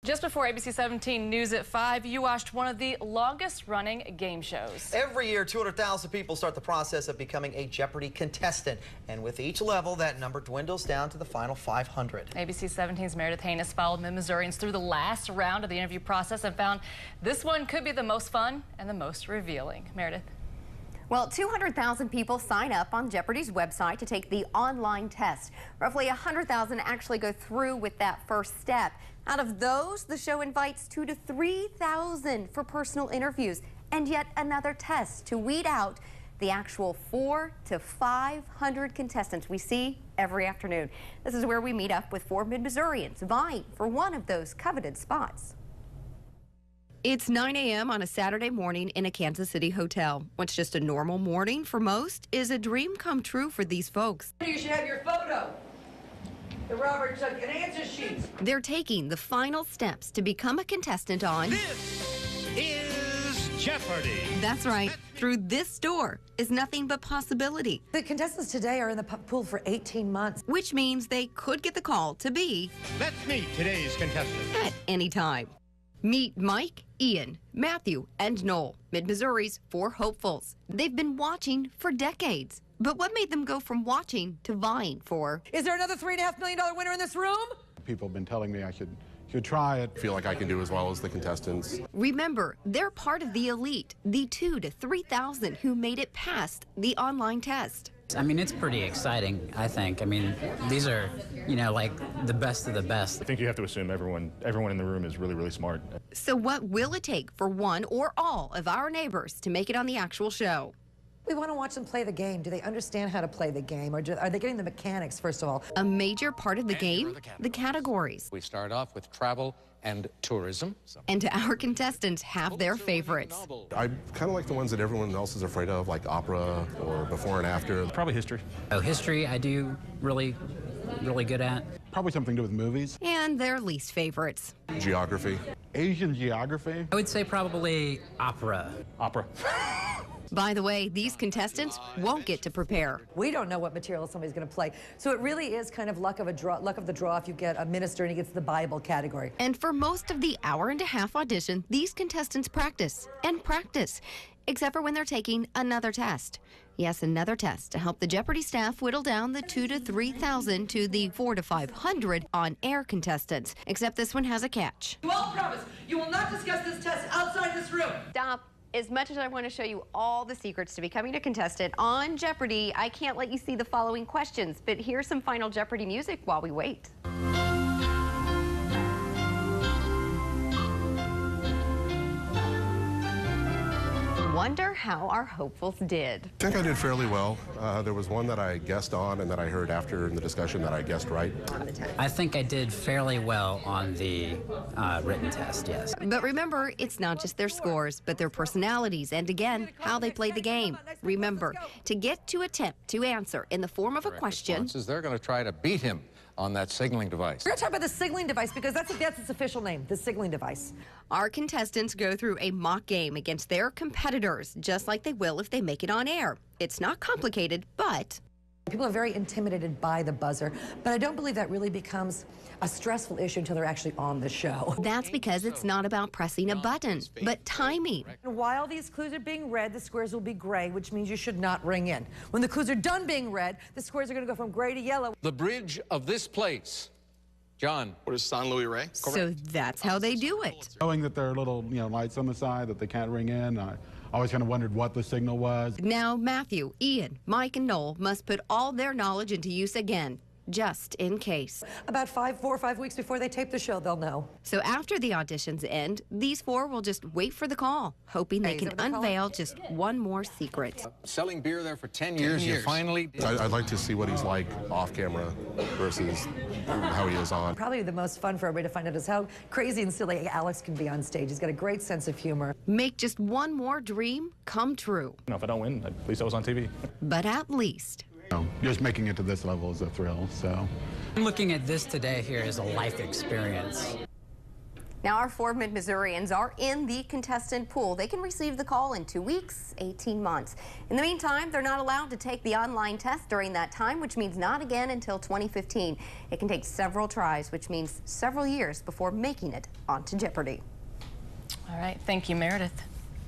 Just before ABC 17 News at 5, you watched one of the longest running game shows. Every year, 200,000 people start the process of becoming a Jeopardy contestant. And with each level, that number dwindles down to the final 500. ABC 17's Meredith Haynes followed Mid-Missourians through the last round of the interview process and found this one could be the most fun and the most revealing. Meredith. Well, 200,000 people sign up on Jeopardy's website to take the online test. Roughly 100,000 actually go through with that first step. Out of those, the show invites 2,000 to 3,000 for personal interviews and yet another test to weed out the actual 400 to 500 contestants we see every afternoon. This is where we meet up with 4 Mid-Missourians vying for one of those coveted spots. It's 9 a.m. on a Saturday morning in a Kansas City hotel. What's just a normal morning for most is a dream come true for these folks. You should have your photo. The Robert took an answer sheet. They're taking the final steps to become a contestant on This is Jeopardy! That's right. Through this door is nothing but possibility. The contestants today are in the pool for 18 months. Which means they could get the call to be Let's meet today's contestant. at any time. Meet Mike, Ian, Matthew, and Noel, Mid-Missouri's 4 hopefuls. They've been watching for decades. But what made them go from watching to vying for? Is there another $3.5 million winner in this room? People have been telling me I should try it. I feel like I can do as well as the contestants. Remember, they're part of the elite, the 2,000 to 3,000 who made it past the online test. I mean, it's pretty exciting, I think. I mean, these are, like the best of the best. I think you have to assume everyone in the room is really, really smart. So what will it take for one or all of our neighbors to make it on the actual show? We want to watch them play the game. Do they understand how to play the game? Or are they getting the mechanics, first of all? A major part of the game, the categories. We start off with travel and tourism. And our contestants have their favorites. I kind of like the ones that everyone else is afraid of, like opera or before and after. Probably history. Oh, history I do really good at. Probably something to do with movies. And their least favorites. Geography. Asian geography. I would say probably opera. Opera. By the way, these contestants won't get to prepare. We don't know what material somebody's going to play. So it really is kind of luck of the draw if you get a minister and he gets the Bible category. And for most of the hour-and-a-half audition, these contestants practice and practice, except for when they're taking another test. Yes, another test to help the Jeopardy staff whittle down the 2,000 to 3,000 to the 400 to 500 on-air contestants. Except this one has a catch. You all promise you will not discuss this test outside this room. Stop. As much as I want to show you all the secrets to becoming a contestant on Jeopardy, I can't let you see the following questions. But here's some final Jeopardy music while we wait. Wonder how our hopefuls did. I think I did fairly well. There was one that I guessed on and that I heard after in the discussion that I guessed right. I think I did fairly well on the written test, yes. But remember, it's not just their scores, but their personalities and, again, how they play the game. Remember, to get to attempt to answer in the form of a question, They're going to try to beat him on that signaling device. We're going to talk about the signaling device because that's its official name, the signaling device. our contestants go through a mock game against their competitors, just like they will if they make it on air. It's not complicated, but people are very intimidated by the buzzer, but I don't believe that really becomes a stressful issue until they're actually on the show. That's because it's not about pressing a button, but timing. While these clues are being read, the squares will be gray, which means you should not ring in. When the clues are done being read, the squares are going to go from gray to yellow. The bridge of this place. John. What is San Luis Rey? So that's how they do it. Knowing that there are little, lights on the side that they can't ring in, I always kind of wondered what the signal was. Now Matthew, Ian, Mike, and Noel must put all their knowledge into use again, just in case. About 4 or 5 weeks before they tape the show, they'll know. So after the auditions end, these four will just wait for the call, hoping they can unveil just one more secret. Selling beer there for 10 years. You finally... I'd like to see what he's like off camera versus how he is on. Probably the most fun for everybody to find out is how crazy and silly Alex can be on stage. He's got a great sense of humor. Make just one more dream come true. If I don't win, at least I was on TV. But at least. Just making it to this level is a thrill, so. Looking at this today here is a life experience. Now, our 4 Mid-Missourians are in the contestant pool. They can receive the call in 2 weeks, 18 months. In the meantime, they're not allowed to take the online test during that time, which means not again until 2015. It can take several tries, which means several years before making it onto Jeopardy! All right. Thank you, Meredith.